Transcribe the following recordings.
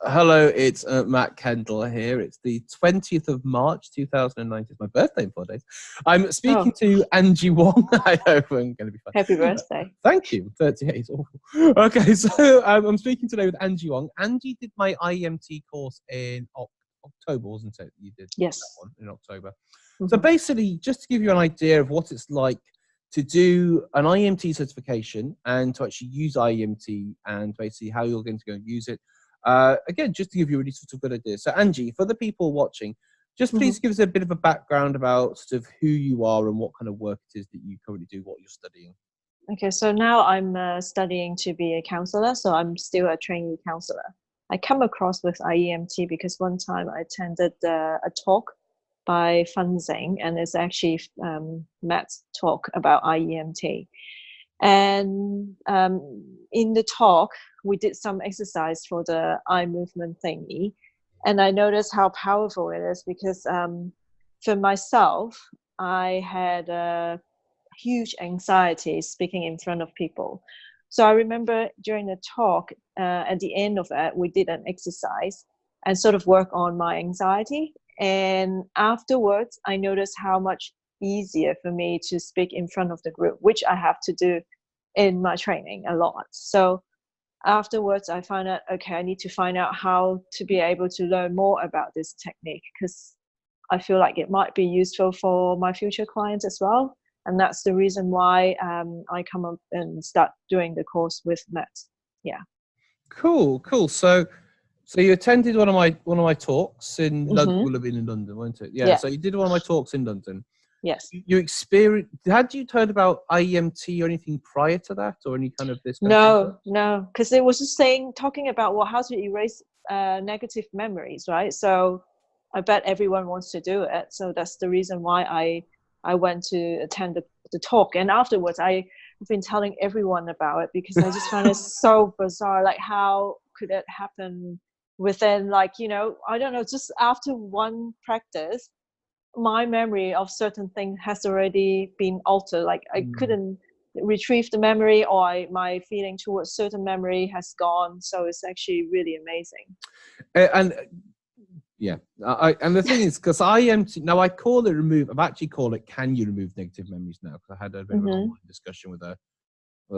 Hello, it's Matt Kendall here. It's the 20th of March, 2019. It's my birthday in 4 days. I'm speaking Oh, to Angie Wong. I hope I'm going to be fine. happy birthday. Thank you. 38 is awful. Okay, so I'm speaking today with Angie Wong. Angie did my IEMT course in October, wasn't it? You did that Yes. one in October. So Mm-hmm. basically, just to give you an idea of what it's like to do an IEMT certification and to actually use IEMT and basically how you're going to go and use it. Again, just to give you a really sort of good idea. So Angie, for the people watching, just please give us a bit of a background about sort of who you are and what kind of work it is that you currently do, what you're studying. Okay, so now I'm studying to be a counselor, so I'm still a trainee counselor. I come across with IEMT because one time I attended a talk by Funzing, and it's actually Matt's talk about IEMT. And in the talk, we did some exercise for the eye movement thingy. And I noticed how powerful it is because for myself, I had a huge anxiety speaking in front of people. So I remember during the talk, at the end of it, we did an exercise and sort of work on my anxiety. And afterwards, I noticed how much easier for me to speak in front of the group, which I have to do in my training a lot. So afterwards, I found out, okay, I need to find out how to be able to learn more about this technique because I feel like it might be useful for my future clients as well. And that's the reason why I come up and start doing the course with Matt. Yeah. Cool. So you attended one of my talks in London. Mm-hmm. Will have been in London, won't it? Yeah. Yeah. So you did one of my talks in London. Yes. You experienced? Had you heard about IEMT or anything prior to that, or any kind of this kind of thing? No, because it was just talking about how to erase negative memories, right? So I bet everyone wants to do it. So that's the reason why I went to attend the talk. And afterwards, I've been telling everyone about it because I just find it so bizarre. Like, how could it happen within, like, I don't know, just after one practice, my memory of certain things has already been altered. Like, I couldn't retrieve the memory, or my feeling towards certain memory has gone. So it's actually really amazing. And yeah, and the thing is, because IEMT now I call it remove. I've actually called it can you remove negative memories now, because I had a bit of an online discussion with a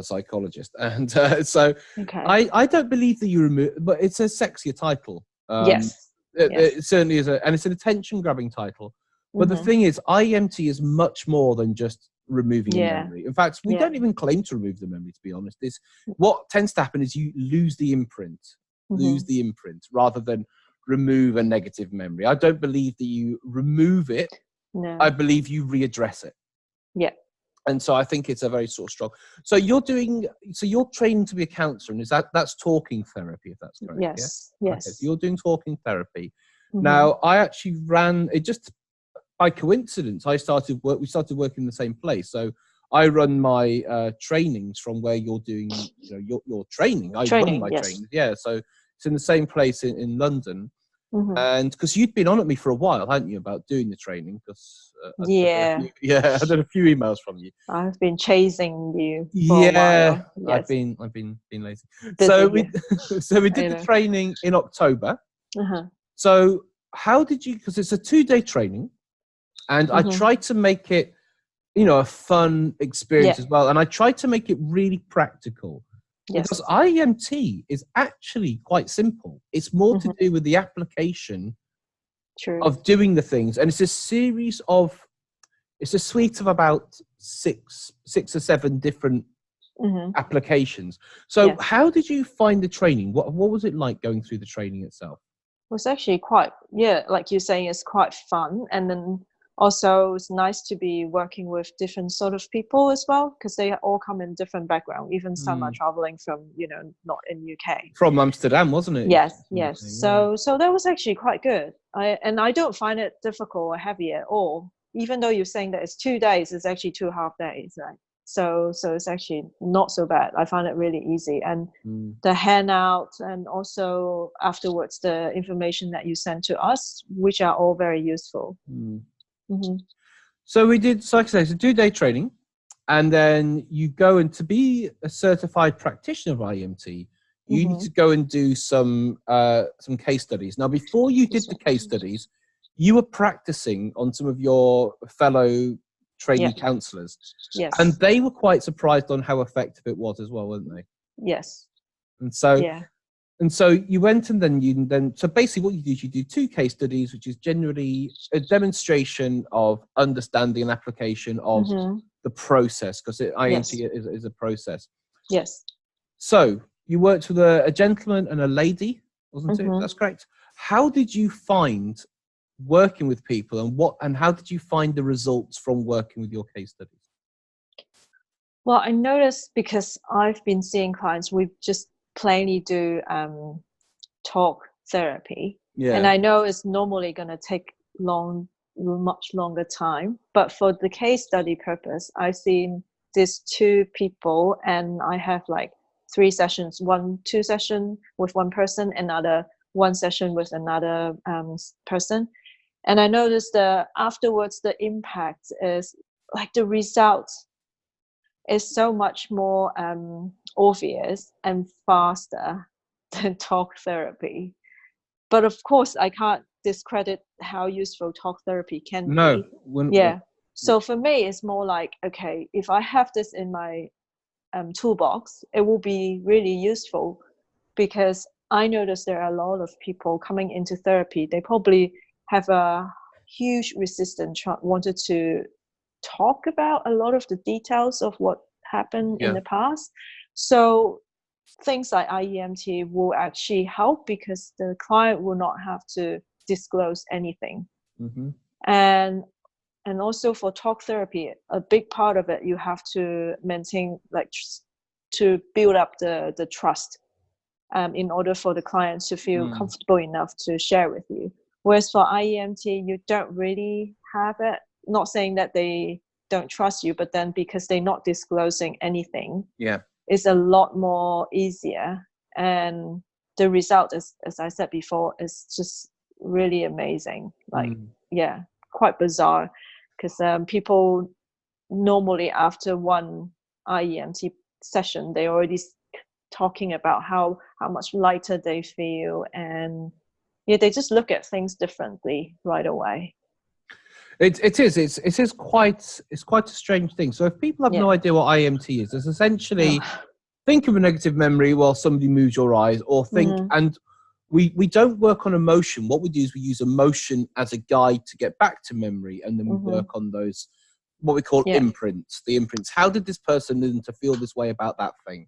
psychologist, and so Okay. I don't believe that you remove, but it's a sexier title. Yes. It certainly is, and it's an attention grabbing title. But the thing is, IEMT is much more than just removing a memory. In fact, we don't even claim to remove the memory, to be honest. What tends to happen is you lose the imprint, rather than remove a negative memory. I don't believe that you remove it. No. I believe you readdress it. Yeah. And so I think it's a very sort of strong. So you're training to be a counsellor, and that's talking therapy, if that's correct? Yes. Yeah? Yes. Okay, so you're doing talking therapy. Now, I actually ran it just by coincidence. We started working in the same place. So I run my trainings from where you're doing your training. I run my trainings. Yeah. So it's in the same place in London. And because you'd been on at me for a while, hadn't you, about doing the training? Because I had a few emails from you. I've been chasing you for a while. Yes. I've been lazy. So we did the training in October. So how did you? Because it's a 2-day training, and I tried to make it, a fun experience as well, and I tried to make it really practical. Because IEMT is actually quite simple. It's more to do with the application of doing the things. And it's a suite of about six or seven different applications. So how did you find the training? What was it like going through the training itself? It was actually quite, like you're saying, it's quite fun. And then also it's nice to be working with different sort of people as well, because they all come in different background. Even some are traveling from, not in UK. From Amsterdam, wasn't it? Yes. So that was actually quite good. I don't find it difficult or heavy at all. Even though you're saying that it's 2 days, it's actually 2.5 days, right? So it's actually not so bad. I find it really easy. And the handout, and also afterwards the information that you send to us, which are all very useful. So we did, so like I say, it's a 2-day training, and then you go, and to be a certified practitioner of IEMT, you need to go and do some case studies. Now, before you did the case studies, you were practicing on some of your fellow trainee counsellors. Yes. And they were quite surprised on how effective it was as well, weren't they? Yes. And so you went and then so basically what you do is you do 2 case studies, which is generally a demonstration of understanding and application of the process, because IEMT is a process. Yes. So you worked with a gentleman and a lady, wasn't it? That's correct. How did you find working with people, and how did you find the results from working with your case studies? Well, I noticed, because I've been seeing clients, we just plainly do talk therapy, and I know it's normally going to take much longer time, but for the case study purpose, I've seen these 2 people, and I have like 3 sessions, 2 session with one person, another 1 session with another person. And I noticed afterwards, the impact is like the result is so much more obvious and faster than talk therapy. But of course, I can't discredit how useful talk therapy can be. So for me, it's more like, okay, if I have this in my toolbox, it will be really useful, because I notice there are a lot of people coming into therapy. They probably have a huge resistance, wanted to talk about a lot of the details of what happened in the past. So things like IEMT will actually help, because the client will not have to disclose anything. And also for talk therapy, a big part of it, you have to maintain, like, to build up the trust in order for the client to feel comfortable enough to share with you. Whereas for IEMT, you don't really have it. Not saying that they don't trust you, but then because they're not disclosing anything, it's a lot more easier. And the result, as I said before, is just really amazing. Like, quite bizarre, because people normally after one IEMT session, they already talking about how much lighter they feel, and they just look at things differently right away. It is quite a strange thing. So if people have no idea what IEMT is, it's essentially think of a negative memory while somebody moves your eyes, or think, and we don't work on emotion. What we do is we use emotion as a guide to get back to memory, and then we work on those, what we call imprints. The imprints. How did this person learn to feel this way about that thing?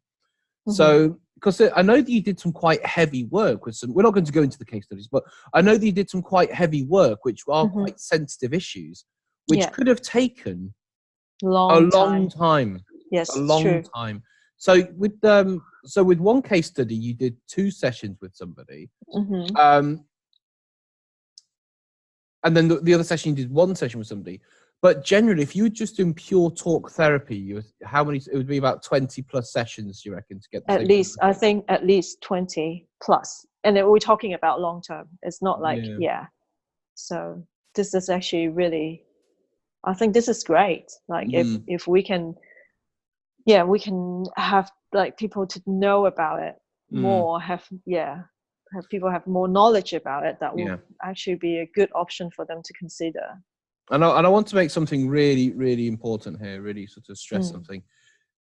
So, because I know that you did some quite heavy work with some, we're not going to go into the case studies, but I know that you did some quite heavy work, which are quite sensitive issues, which could have taken a long time. Yes, a long time. So with one case study, you did 2 sessions with somebody, and then the other session you did 1 session with somebody. But generally, if you were just doing pure talk therapy, it would be about 20 plus sessions, you reckon, to get the at least, I think at least 20 plus. And then we're talking about long term. It's not like, So this is actually really, I think this is great. Like if we can, we can have like people to know about it more, have people have more knowledge about it, that will actually be a good option for them to consider. And I want to make something really, really important here, really sort of stress something.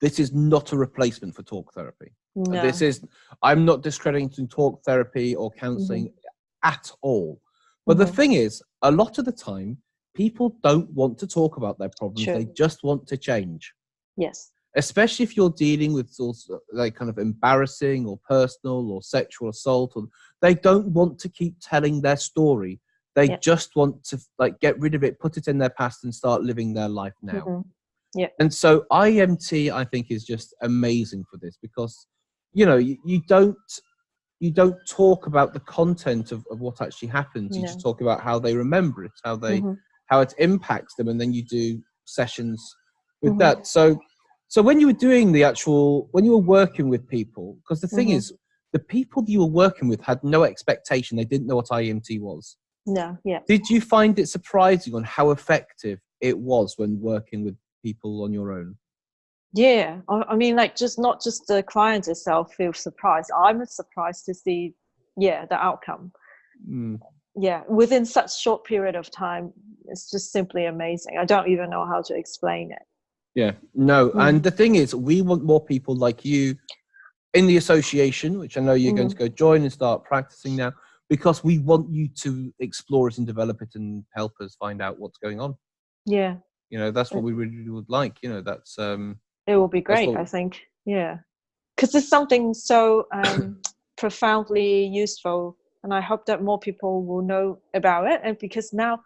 This is not a replacement for talk therapy. No. I'm not discrediting talk therapy or counseling at all. But the thing is, a lot of the time, people don't want to talk about their problems. They just want to change. Yes. Especially if you're dealing with also like kind of embarrassing or personal or sexual assault, or they don't want to keep telling their story. They just want to like get rid of it, put it in their past, and start living their life now. And so IEMT, I think, is just amazing for this, because you don't talk about the content of what actually happens. You just talk about how they remember it, how it impacts them, and then you do sessions with that. So when you were doing when you were working with people, because the thing is, the people you were working with had no expectation. They didn't know what IEMT was. No, Did you find it surprising on how effective it was when working with people on your own? Yeah, I mean, like, just not just the client itself feels surprised. I'm surprised to see, the outcome. Yeah, within such short period of time, it's just simply amazing. I don't even know how to explain it. Yeah, no, and the thing is, we want more people like you in the association, which I know you're going to go join and start practicing now, because we want you to explore it and develop it and help us find out what's going on. Yeah. You know, that's what we really would like. You know, that's it will be great, I think. Yeah, because it's something so profoundly useful, and I hope that more people will know about it. And because now,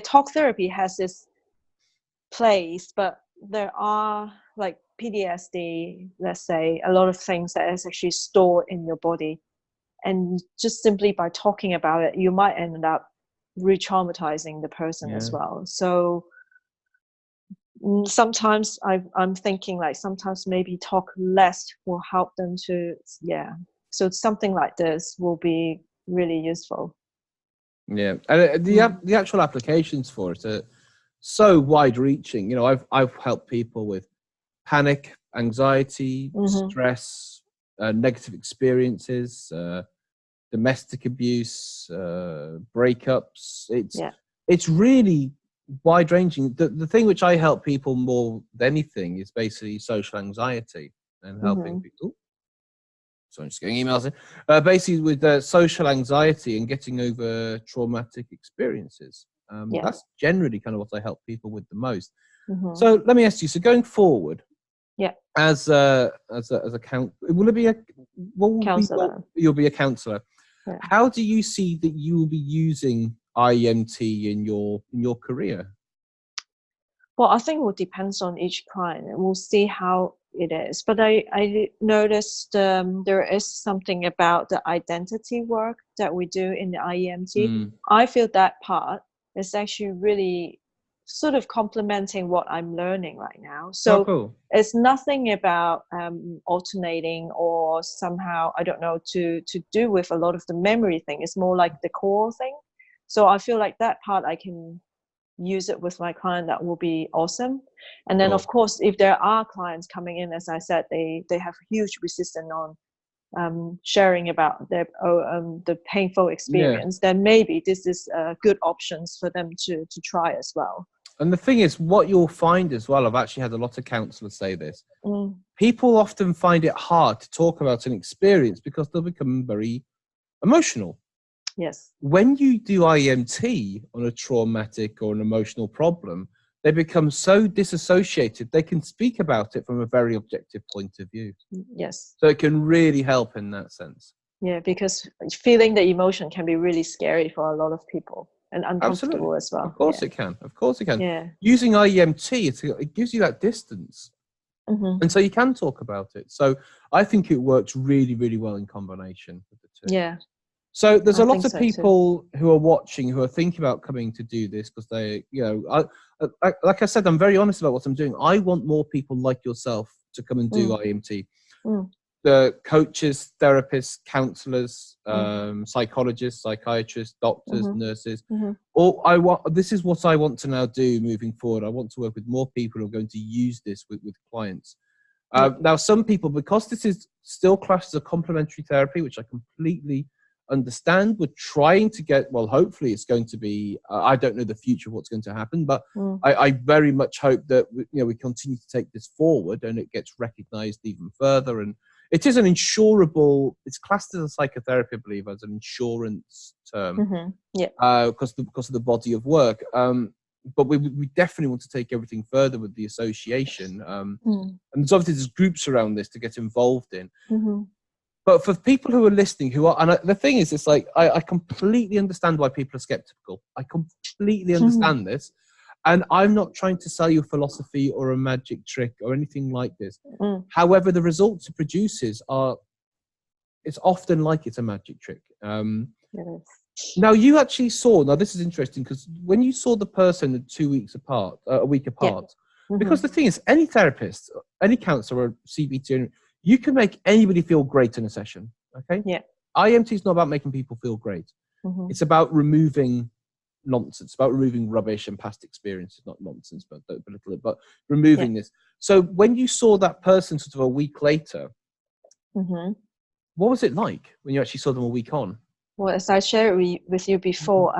talk therapy has this place, but there are, like, PTSD, let's say, a lot of things that is actually stored in your body, and just simply by talking about it, you might end up re-traumatizing the person as well. So sometimes I'm thinking, like, sometimes maybe talk less will help them to, so something like this will be really useful. Yeah, and the actual applications for it are so wide reaching. You know, I've helped people with panic, anxiety, stress, negative experiences, domestic abuse, breakups. It's really wide ranging. The thing which I help people more than anything is basically social anxiety and helping people. So I'm just getting emails in. Basically with social anxiety and getting over traumatic experiences. That's generally kind of what I help people with the most. So let me ask you, so going forward, as a will it be counselor? You'll be a counselor. How do you see that you will be using IEMT in your career? Well, I think it will depend on each client, and we'll see how it is. But I noticed there is something about the identity work that we do in the IEMT. I feel that part is actually really sort of complementing what I'm learning right now. So it's nothing about alternating or somehow, I don't know, to do with a lot of the memory thing. It's more like the core thing. So I feel like that part I can use it with my client. That will be awesome. And then of course, if there are clients coming in, as I said, they have huge resistance on sharing about their the painful experience, then maybe this is good options for them to try as well. And the thing is, what you'll find as well, I've actually had a lot of counsellors say this, people often find it hard to talk about an experience because they'll become very emotional. Yes. When you do IEMT on a traumatic or an emotional problem, they become so disassociated, they can speak about it from a very objective point of view. Yes. So it can really help in that sense. Yeah, because feeling the emotion can be really scary for a lot of people and uncomfortable as well. Of course it can. Of course it can. Yeah. Using IEMT, it gives you that distance. And so you can talk about it. So I think it works really, really well in combination with the two. Yeah. So there's a lot of people who are watching who are thinking about coming to do this because they, you know, like I said, I'm very honest about what I'm doing. I want more people like yourself to come and do IEMT. The coaches, therapists, counselors, psychologists, psychiatrists, doctors, nurses. This is what I want to now do moving forward. I want to work with more people who are going to use this with clients. Now, some people, because this is still classed as a complementary therapy, which I completely understand, we're trying to get, well, hopefully it's going to be, I don't know the future of what's going to happen, but I very much hope that we continue to take this forward and it gets recognized even further. And it is an insurable, it's classed as a psychotherapy, I believe, as an insurance term, because of the body of work. But we definitely want to take everything further with the association. And there's obviously groups around this to get involved in. But for people who are listening, and the thing is, it's like, I completely understand why people are skeptical. I completely understand this. And I'm not trying to sell you a philosophy or a magic trick or anything like this. However, the results it produces it's often like it's a magic trick. Now, you actually saw, this is interesting, because when you saw the person 2 weeks apart, a week apart, because the thing is, any therapist, any counselor or CBT, you can make anybody feel great in a session, okay? IEMT is not about making people feel great. It's about removing nonsense, about removing rubbish and past experiences, not nonsense, but don't belittle it, but removing this. So when you saw that person sort of a week later, what was it like when you actually saw them a week on? Well, as I shared with you before,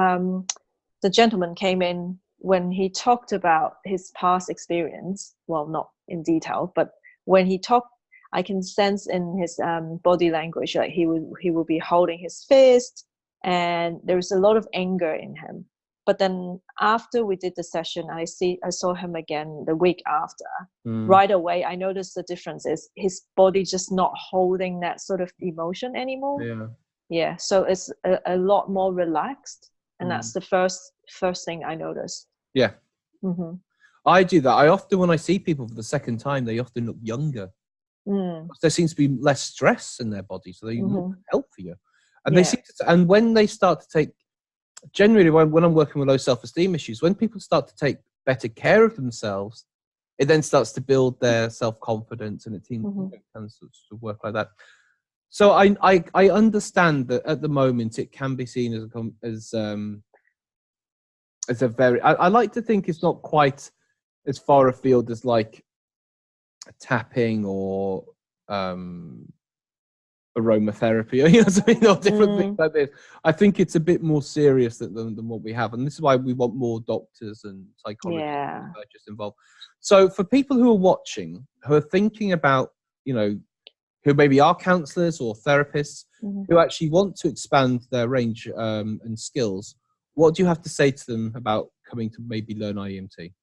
the gentleman came in when he talked about his past experience. Well, not in detail, but when he talked, I can sense in his body language, like he will be holding his fist, and there was a lot of anger in him. But then after we did the session, I saw him again the week after. Right away, I noticed the difference is his body just not holding that sort of emotion anymore. Yeah. So it's a lot more relaxed, and that's the first thing I noticed. Yeah. I do that. I often, when I see people for the second time, they often look younger. There seems to be less stress in their body, so they look healthier. And they seem to, and when they start to take, generally when I'm working with low self-esteem issues, when people start to take better care of themselves, it then starts to build their self-confidence, and it can sort of work like that. So I understand that at the moment it can be seen as a very, I like to think it's not quite as far afield as like tapping or aromatherapy, or something, or different things like this. I think it's a bit more serious than what we have, and this is why we want more doctors and psychologists and psychiatrists involved. So for people who are watching, who are thinking about, who maybe are counsellors or therapists, who actually want to expand their range and skills, what do you have to say to them about coming to maybe learn IEMT?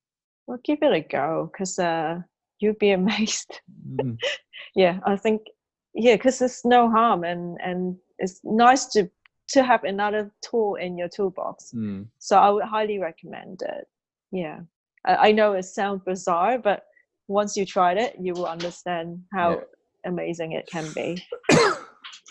Well, give it a go, because you'd be amazed. I think, because there's no harm, and it's nice to have another tool in your toolbox. So I would highly recommend it. I know it sounds bizarre, but once you tried it, you will understand how amazing it can be.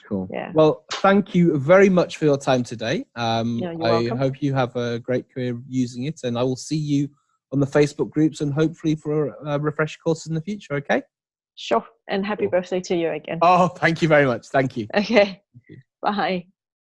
Cool. Well, thank you very much for your time today. I welcome. hope you have a great career using it, and I will see you on the Facebook groups and hopefully for refresher courses in the future. Okay. Sure. And happy birthday to you again. Oh, thank you very much. Thank you. Okay. Bye.